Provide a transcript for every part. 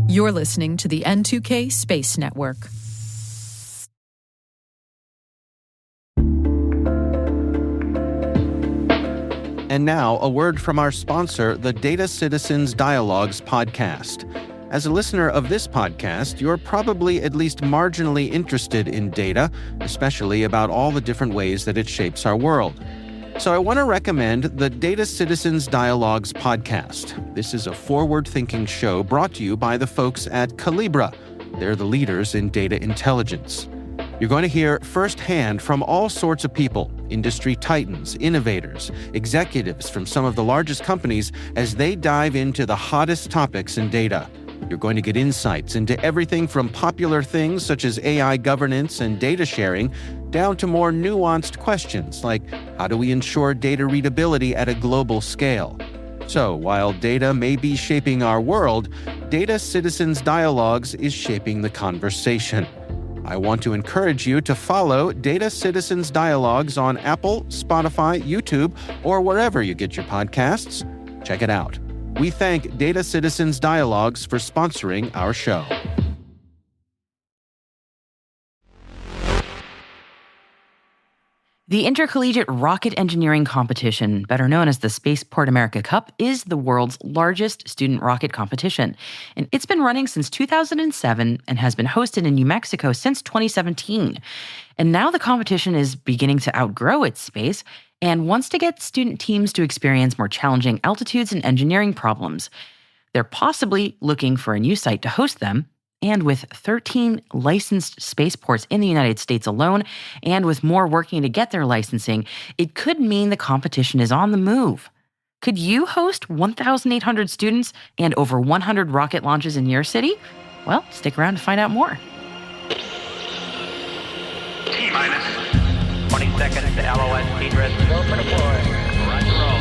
You're listening to the N2K Space Network. And now, a word from our sponsor, the Data Citizens Dialogues podcast. As a listener of this podcast, you're probably at least marginally interested in data, especially about all the different ways that it shapes our world. So I want to recommend the Data Citizens Dialogues podcast. This is a forward-thinking show brought to you by the folks at Calibra. They're the leaders in data intelligence. You're going to hear firsthand from all sorts of people, industry titans, innovators, executives from some of the largest companies as they dive into the hottest topics in data. You're going to get insights into everything from popular things such as AI governance and data sharing, down to more nuanced questions like how do we ensure data readability at a global scale? So while data may be shaping our world, Data Citizens Dialogues is shaping the conversation. I want to encourage you to follow Data Citizens Dialogues on Apple, Spotify, YouTube, or wherever you get your podcasts. Check it out. We thank Data Citizens Dialogues for sponsoring our show. The Intercollegiate Rocket Engineering Competition, better known as the Spaceport America Cup, is the world's largest student rocket competition. And it's been running since 2007 and has been hosted in New Mexico since 2017. And now the competition is beginning to outgrow its space and wants to get student teams to experience more challenging altitudes and engineering problems. They're possibly looking for a new site to host them. And with 13 licensed spaceports in the United States alone, and with more working to get their licensing, it could mean the competition is on the move. Could you host 1,800 students and over 100 rocket launches in your city? Well, stick around to find out more. T-minus 20 seconds to LOS T-dress. Go for deploy. Roger, roll.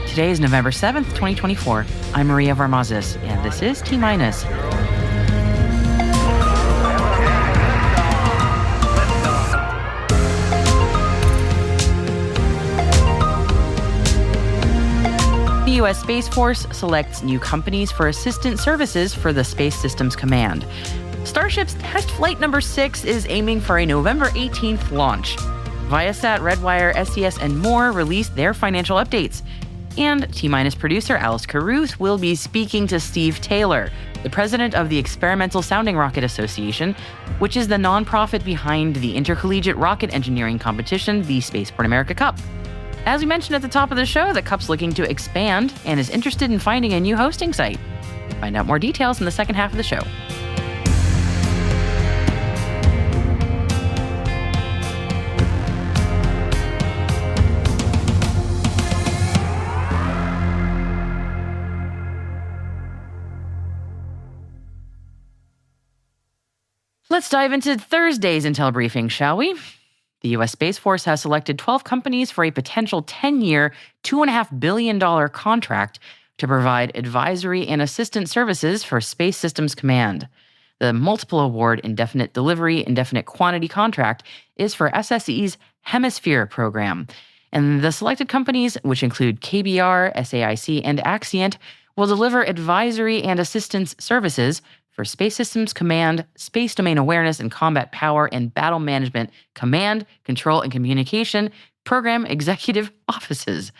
Today is November 7th, 2024. I'm Maria Varmazis, and this is T-minus. The U.S. Space Force selects new companies for assistant services for the Space Systems Command. Starship's test flight number 6 is aiming for a November 18th launch. Viasat, Redwire, SES, and more released their financial updates. And T-minus producer Alice Carruth will be speaking to Steve Taylor, the president of the Experimental Sounding Rocket Association, which is the nonprofit behind the Intercollegiate Rocket Engineering Competition, the Spaceport America Cup. As we mentioned at the top of the show, the Cup's looking to expand and is interested in finding a new hosting site. Find out more details in the second half of the show. Let's dive into Thursday's Intel briefing, shall we? The U.S. Space Force has selected 12 companies for a potential 10-year, $2.5 billion contract to provide advisory and assistance services for Space Systems Command. The multiple award indefinite delivery, indefinite quantity contract is for SSE's Hemisphere program. And the selected companies, which include KBR, SAIC, and Axient, will deliver advisory and assistance services for Space Systems Command, Space Domain Awareness and Combat Power, and Battle Management Command, Control, and Communication Program Executive Offices.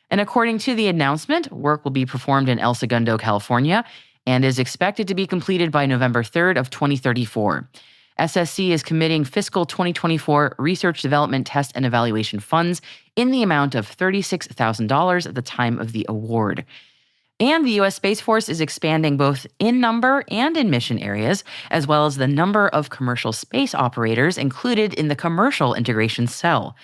And according to the announcement, work will be performed in El Segundo, California, and is expected to be completed by November 3rd of 2034. SSC is committing fiscal 2024 research, development, test, and evaluation funds in the amount of $36,000 at the time of the award. And the U.S. Space Force is expanding both in number and in mission areas, as well as the number of commercial space operators included in the Commercial Integration Cell.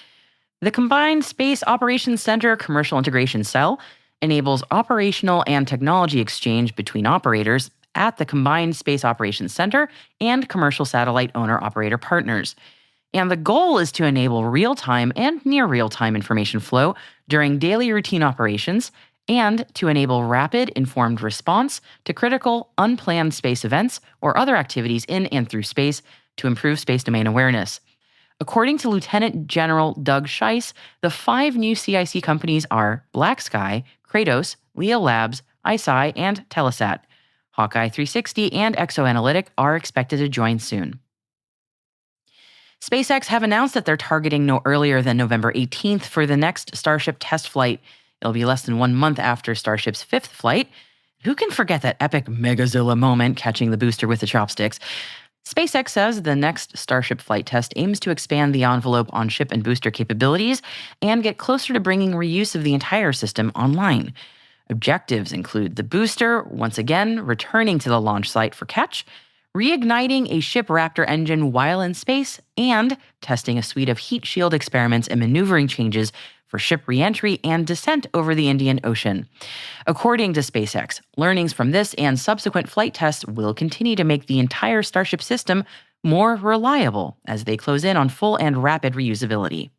The Combined Space Operations Center Commercial Integration Cell enables operational and technology exchange between operators at the Combined Space Operations Center and commercial satellite owner-operator partners. And the goal is to enable real-time and near real-time information flow during daily routine operations, and to enable rapid, informed response to critical, unplanned space events or other activities in and through space to improve space domain awareness. According to Lieutenant General Doug Scheiss, the 5 new CIC companies are BlackSky, Kratos, Leo Labs, ISI, and Telesat. Hawkeye 360 and ExoAnalytic are expected to join soon. SpaceX have announced that they're targeting no earlier than November 18th for the next Starship test flight. It'll be less than 1 month after Starship's 5th flight. Who can forget that epic Megazilla moment catching the booster with the chopsticks? SpaceX says the next Starship flight test aims to expand the envelope on ship and booster capabilities and get closer to bringing reuse of the entire system online. Objectives include the booster, once again, returning to the launch site for catch, reigniting a ship Raptor engine while in space, and testing a suite of heat shield experiments and maneuvering changes for ship reentry and descent over the Indian Ocean. According to SpaceX, learnings from this and subsequent flight tests will continue to make the entire Starship system more reliable as they close in on full and rapid reusability.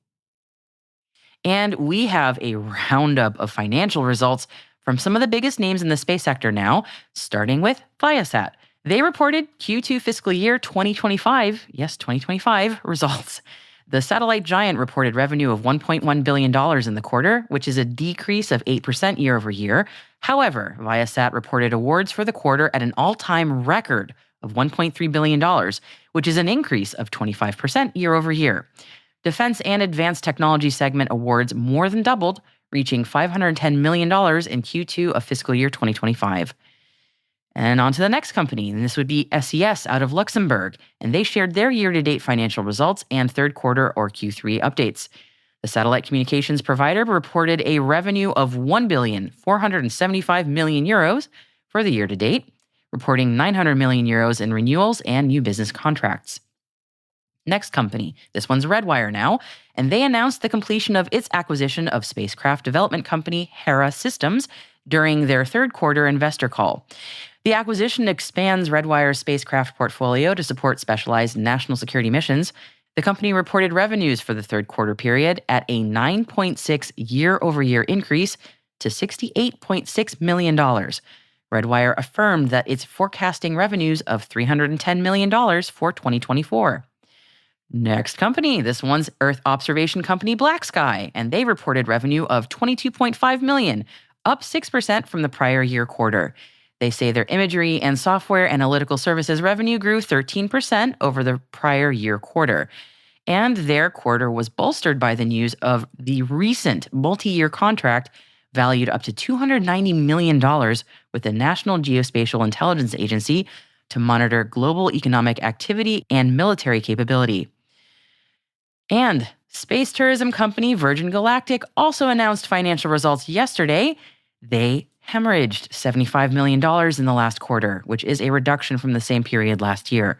And we have a roundup of financial results from some of the biggest names in the space sector now, starting with Viasat. They reported Q2 fiscal year 2025, yes, 2025 results. The satellite giant reported revenue of $1.1 billion in the quarter, which is a decrease of 8% year over year. However, Viasat reported awards for the quarter at an all-time record of $1.3 billion, which is an increase of 25% year over year. Defense and Advanced Technology segment awards more than doubled, reaching $510 million in Q2 of fiscal year 2025. And on to the next company, and this would be SES out of Luxembourg, and they shared their year-to-date financial results and third quarter or Q3 updates. The satellite communications provider reported a revenue of €1,475 million for the year-to-date, reporting €900 million in renewals and new business contracts. Next company, this one's Redwire now, and they announced the completion of its acquisition of spacecraft development company Hera Systems during their third quarter investor call. The acquisition expands Redwire's spacecraft portfolio to support specialized national security missions. The company reported revenues for the third quarter period at a 9.6 year-over-year increase to $68.6 million. Redwire affirmed that it's forecasting revenues of $310 million for 2024. Next company, this one's Earth observation company BlackSky, and they reported revenue of $22.5 million, up 6% from the prior year quarter. They say their imagery and software analytical services revenue grew 13% over the prior year quarter. And their quarter was bolstered by the news of the recent multi-year contract valued up to $290 million with the National Geospatial Intelligence Agency to monitor global economic activity and military capability. And space tourism company Virgin Galactic also announced financial results yesterday. They hemorrhaged $75 million in the last quarter, which is a reduction from the same period last year.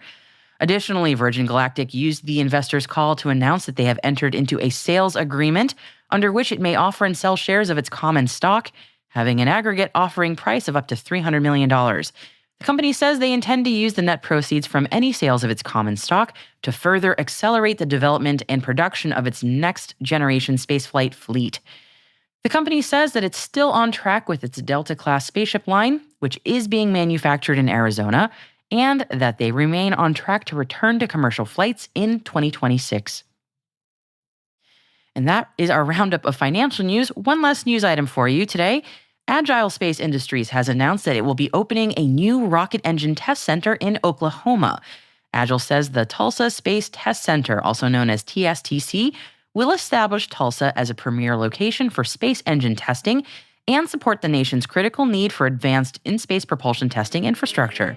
Additionally, Virgin Galactic used the investors' call to announce that they have entered into a sales agreement under which it may offer and sell shares of its common stock, having an aggregate offering price of up to $300 million. The company says they intend to use the net proceeds from any sales of its common stock to further accelerate the development and production of its next-generation spaceflight fleet. The company says that it's still on track with its Delta-class spaceship line, which is being manufactured in Arizona, and that they remain on track to return to commercial flights in 2026. And that is our roundup of financial news. One last news item for you today. Agile Space Industries has announced that it will be opening a new rocket engine test center in Oklahoma. Agile says the Tulsa Space Test Center, also known as TSTC, will establish Tulsa as a premier location for space engine testing and support the nation's critical need for advanced in-space propulsion testing infrastructure.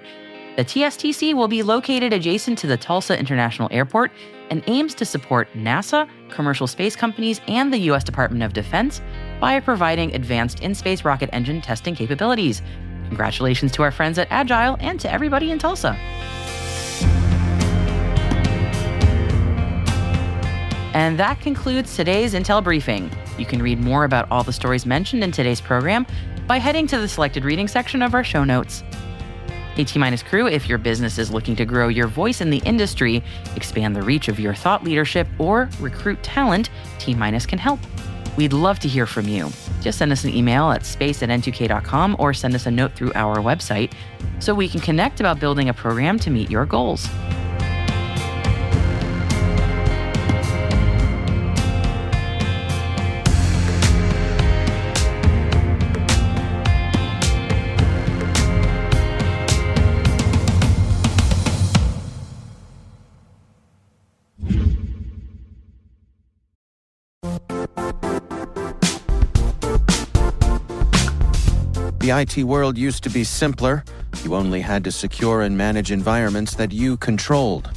The TSTC will be located adjacent to the Tulsa International Airport and aims to support NASA, commercial space companies, and the U.S. Department of Defense by providing advanced in-space rocket engine testing capabilities. Congratulations to our friends at Agile and to everybody in Tulsa. And that concludes today's Intel Briefing. You can read more about all the stories mentioned in today's program by heading to the selected reading section of our show notes. Hey T-Minus crew, if your business is looking to grow your voice in the industry, expand the reach of your thought leadership, or recruit talent, T-Minus can help. We'd love to hear from you. Just send us an email at space@n2k.com or send us a note through our website so we can connect about building a program to meet your goals. The IT world used to be simpler. You only had to secure and manage environments that you controlled.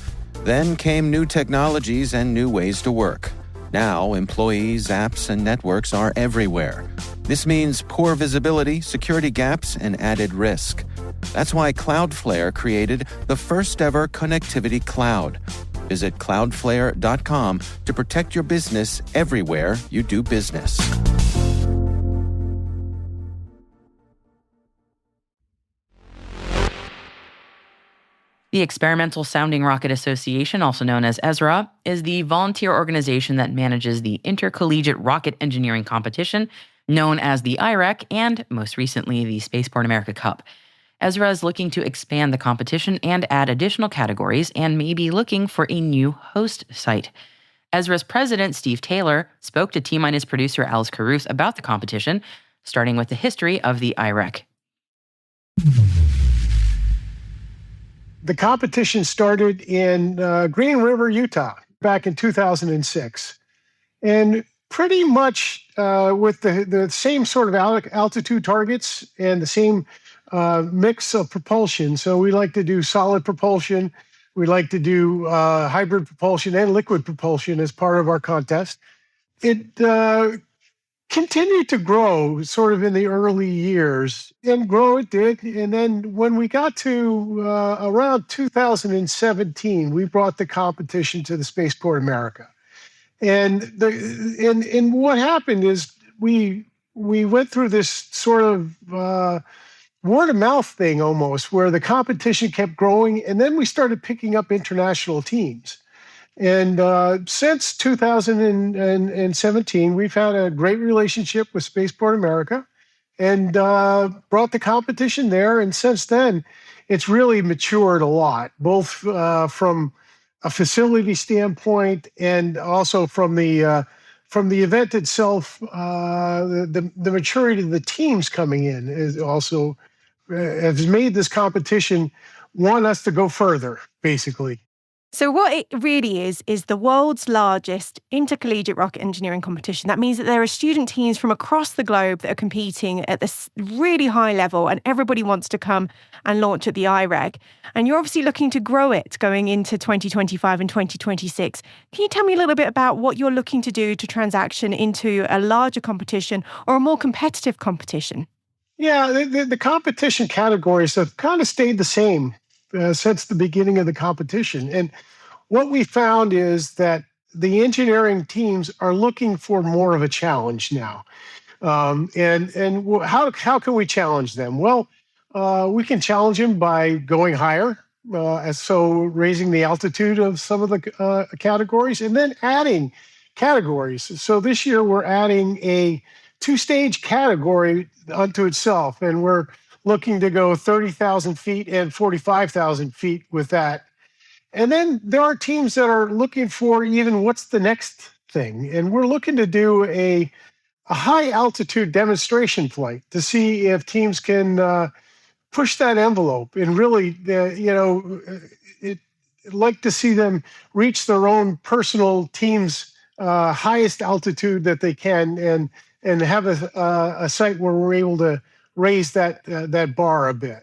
Then came new technologies and new ways to work. Now, employees, apps, and networks are everywhere. This means poor visibility, security gaps, and added risk. That's why Cloudflare created the first-ever connectivity cloud. Visit cloudflare.com to protect your business everywhere you do business. The Experimental Sounding Rocket Association, also known as ESRA, is the volunteer organization that manages the Intercollegiate Rocket Engineering Competition, known as the IREC, and most recently, the Spaceport America Cup. ESRA is looking to expand the competition and add additional categories and may be looking for a new host site. ESRA's president, Steve Taylor, spoke to T-Minus producer Alice Caruth about the competition, starting with the history of the IREC. The competition started in Green River, Utah, back in 2006. And pretty much with the same sort of altitude targets and the same mix of propulsion. So we like to do solid propulsion. We like to do hybrid propulsion and liquid propulsion as part of our contest. It continued to grow sort of in the early years, and grow it did. And then when we got to around 2017, we brought the competition to the Spaceport America. And what happened is we went through this sort of word of mouth thing almost, where the competition kept growing, and then we started picking up international teams. And since 2017, we've had a great relationship with Spaceport America and brought the competition there. And since then, it's really matured a lot, both from a facility standpoint and also from the event itself. The maturity of the teams coming in is also has made this competition want us to go further, basically. So what it really is the world's largest intercollegiate rocket engineering competition. That means that there are student teams from across the globe that are competing at this really high level, and everybody wants to come and launch at the IREC. And you're obviously looking to grow it going into 2025 and 2026. Can you tell me a little bit about what you're looking to do to transaction into a larger competition or a more competitive competition? Yeah, the competition categories have kind of stayed the same since the beginning of the competition. And what we found is that the engineering teams are looking for more of a challenge now. And how can we challenge them? Well, we can challenge them by going higher, so raising the altitude of some of the categories, and then adding categories. So this year we're adding a 2-stage category unto itself, and we're looking to go 30,000 feet and 45,000 feet with that. And then there are teams that are looking for even what's the next thing. And we're looking to do a high altitude demonstration flight to see if teams can push that envelope and really, like to see them reach their own personal team's highest altitude that they can, and have a site where we're able to raise that bar a bit.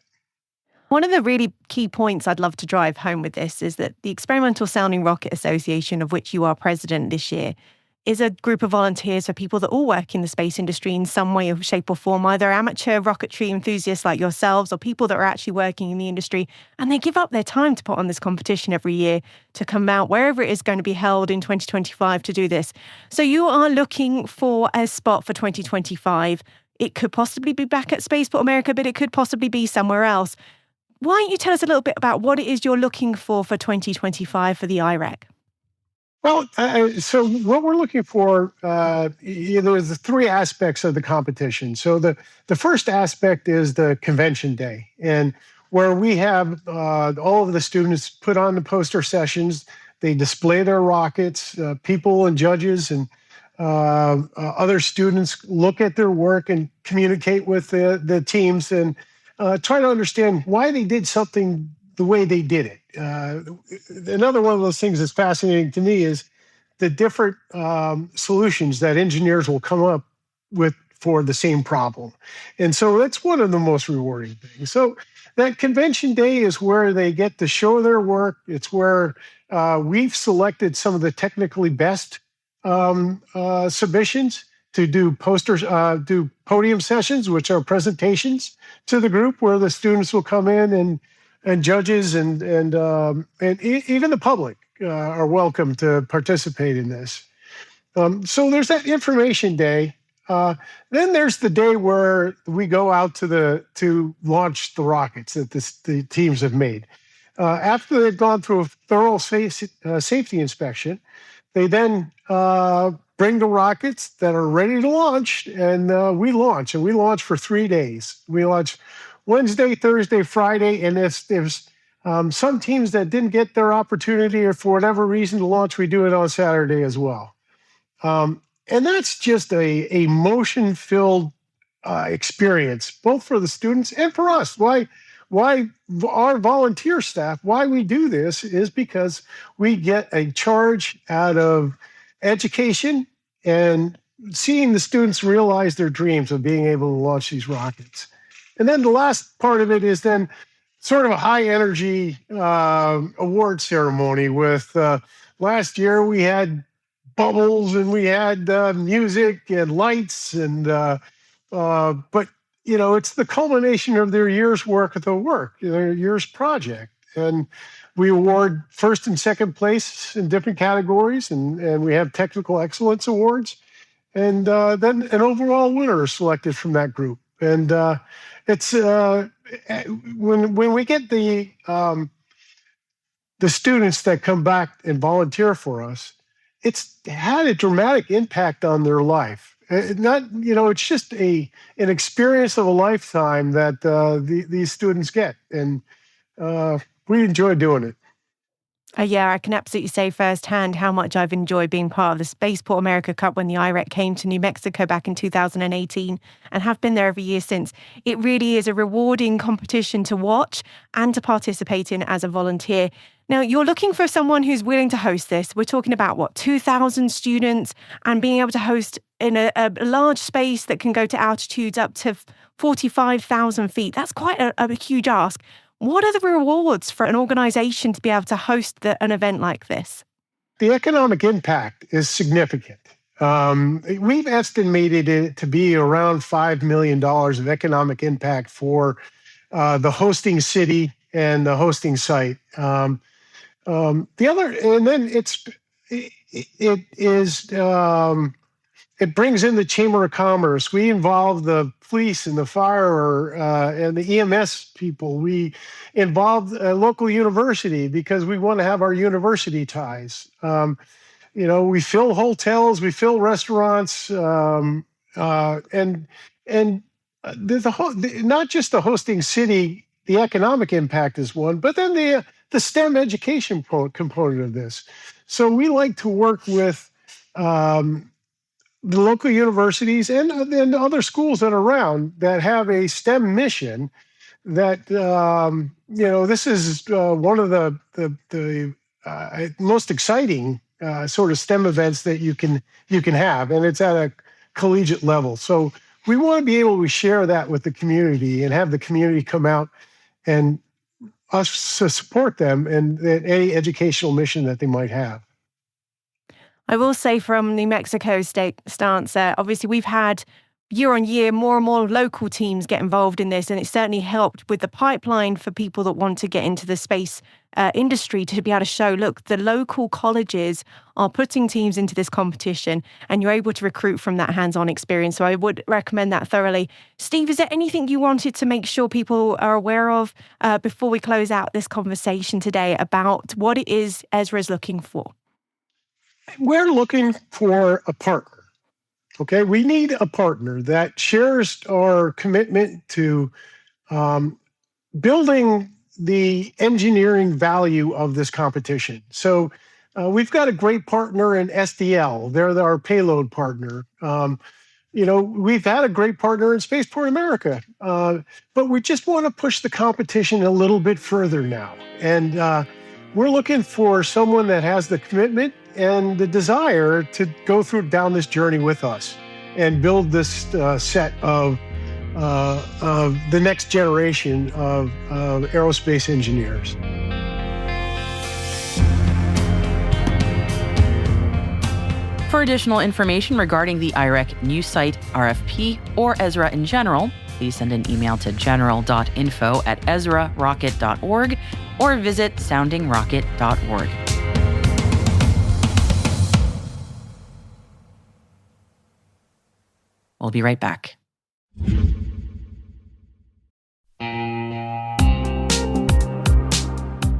One of the really key points I'd love to drive home with this is that the Experimental Sounding Rocket Association, of which you are president this year, is a group of volunteers for people that all work in the space industry in some way, or shape or form, either amateur rocketry enthusiasts like yourselves or people that are actually working in the industry. And they give up their time to put on this competition every year to come out wherever it is going to be held in 2025 to do this. So you are looking for a spot for 2025. It could possibly be back at Spaceport America, but it could possibly be somewhere else. Why don't you tell us a little bit about what it is you're looking for 2025 for the IREC? Well, so what we're looking for, there's the 3 aspects of the competition. So the first aspect is the convention day, and where we have all of the students put on the poster sessions. They display their rockets, people and judges and other students look at their work and communicate with the teams and try to understand why they did something the way they did it. Another one of those things that's fascinating to me is the different solutions that engineers will come up with for the same problem. And so that's one of the most rewarding things. So that convention day is where they get to show their work. It's where we've selected some of the technically best submissions to do do podium sessions, which are presentations to the group where the students will come in and judges and even the public are welcome to participate in this. So there's that information day. Then there's the day where we go out to launch the rockets that the teams have made. After they've gone through a thorough safety inspection, they then bring the rockets that are ready to launch, and we launch. And we launch for 3 days. We launch Wednesday, Thursday, Friday, and if there's some teams that didn't get their opportunity or for whatever reason to launch, we do it on Saturday as well. And that's just a motion-filled experience, both for the students and for us. Why our volunteer staff, why we do this is because we get a charge out of education and seeing the students realize their dreams of being able to launch these rockets. And then the last part of it is then sort of a high-energy award ceremony with last year we had bubbles and we had music and lights and but it's the culmination of their year's work their year's project, and we award first and second place in different categories, and we have technical excellence awards, and then an overall winner is selected from that group. And it's when we get the students that come back and volunteer for us, it's had a dramatic impact on their life. It's just an experience of a lifetime that these students get, and we enjoy doing it. Yeah, I can absolutely say firsthand how much I've enjoyed being part of the Spaceport America Cup when the IREC came to New Mexico back in 2018 and have been there every year since. It really is a rewarding competition to watch and to participate in as a volunteer. Now, you're looking for someone who's willing to host this. We're talking about, 2,000 students and being able to host in a large space that can go to altitudes up to 45,000 feet. That's quite a huge ask. What are the rewards for an organization to be able to host an event like this? The economic impact is significant. We've estimated it to be around $5 million of economic impact for the hosting city and the hosting site. It brings in the Chamber of Commerce. We involve the police and the fire and the EMS people. We involve a local university because we want to have our university ties. We fill hotels, we fill restaurants, and not just the hosting city. The economic impact is one, but then the STEM education component of this. So we like to work with the local universities and other schools that are around that have a STEM mission that, this is one of the most exciting sort of STEM events that you can have, and it's at a collegiate level. So we want to be able to share that with the community and have the community come out and us to support them in any educational mission that they might have. I will say from New Mexico state stance, obviously we've had year on year more and more local teams get involved in this, and it certainly helped with the pipeline for people that want to get into the space industry to be able to show, look, the local colleges are putting teams into this competition and you're able to recruit from that hands-on experience. So I would recommend that thoroughly. Steve, is there anything you wanted to make sure people are aware of before we close out this conversation today about what it is ESRA is looking for? We're looking for a partner. Okay, we need a partner that shares our commitment to building the engineering value of this competition. So we've got a great partner in SDL. They're our payload partner. We've had a great partner in Spaceport America, but we just want to push the competition a little bit further now. And we're looking for someone that has the commitment and the desire to go down this journey with us. and build this set of the next generation of aerospace engineers. For additional information regarding the IREC news site, RFP, or ESRA in general, please send an email to general.info@esrarocket.org or visit soundingrocket.org. We'll be right back.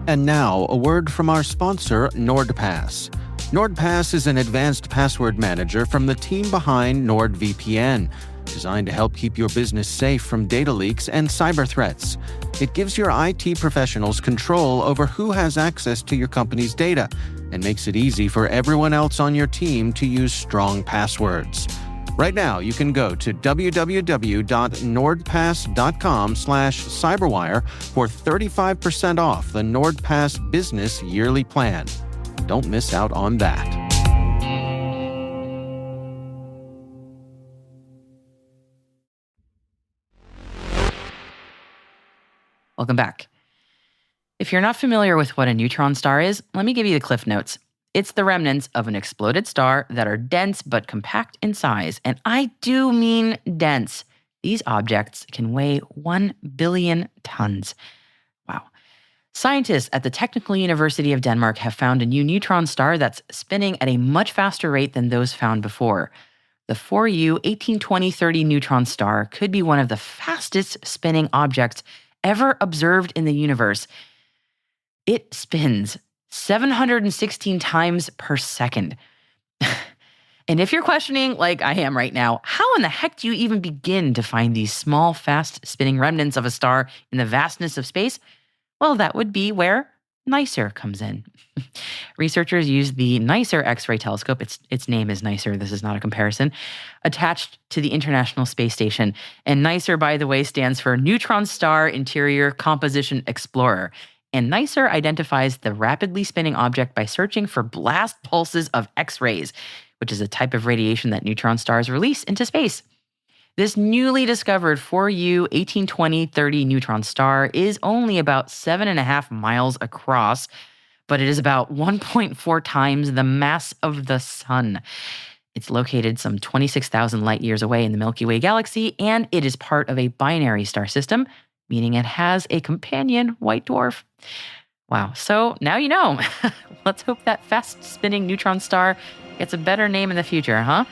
And now, a word from our sponsor, NordPass. NordPass is an advanced password manager from the team behind NordVPN, designed to help keep your business safe from data leaks and cyber threats. It gives your IT professionals control over who has access to your company's data and makes it easy for everyone else on your team to use strong passwords. Right now, you can go to www.nordpass.com/cyberwire for 35% off the NordPass Business Yearly Plan. Don't miss out on that. Welcome back. If you're not familiar with what a neutron star is, let me give you the Cliff Notes. It's the remnants of an exploded star that are dense but compact in size. And I do mean dense. These objects can weigh 1 billion tons. Wow. Scientists at the Technical University of Denmark have found a new neutron star that's spinning at a much faster rate than those found before. The 4U 182030 neutron star could be one of the fastest spinning objects ever observed in the universe. It spins 716 times per second. And if you're questioning, like I am right now, how in the heck do you even begin to find these small, fast-spinning remnants of a star in the vastness of space? Well, that would be where NICER comes in. Researchers use the NICER X-ray telescope, its name is NICER, this is not a comparison, attached to the International Space Station. And NICER, by the way, stands for Neutron Star Interior Composition Explorer. And NICER identifies the rapidly spinning object by searching for blast pulses of X-rays, which is a type of radiation that neutron stars release into space. This newly discovered 4U 182030 neutron star is only about 7.5 miles across, but it is about 1.4 times the mass of the sun. It's located some 26,000 light years away in the Milky Way galaxy, and it is part of a binary star system, meaning it has a companion white dwarf. Wow, so now you know. Let's hope that fast-spinning neutron star gets a better name in the future, huh?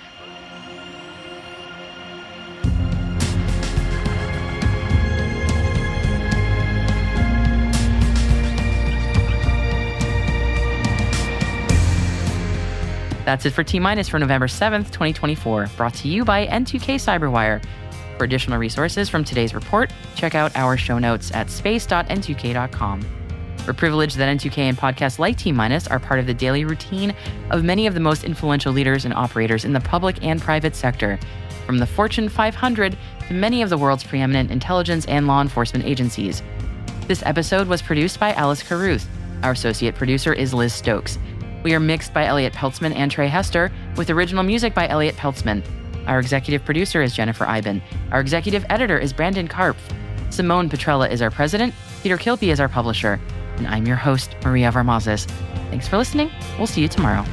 That's it for T-Minus for November 7th, 2024, brought to you by N2K Cyberwire. For additional resources from today's report, check out our show notes at space.n2k.com. We're privileged that N2K and podcasts like T-Minus are part of the daily routine of many of the most influential leaders and operators in the public and private sector, from the Fortune 500 to many of the world's preeminent intelligence and law enforcement agencies. This episode was produced by Alice Carruth. Our associate producer is Liz Stokes. We are mixed by Elliot Peltzman and Trey Hester, with original music by Elliot Peltzman. Our executive producer is Jennifer Iben. Our executive editor is Brandon Karpf. Simone Petrella is our president. Peter Kilpie is our publisher. And I'm your host, Maria Varmazes. Thanks for listening. We'll see you tomorrow.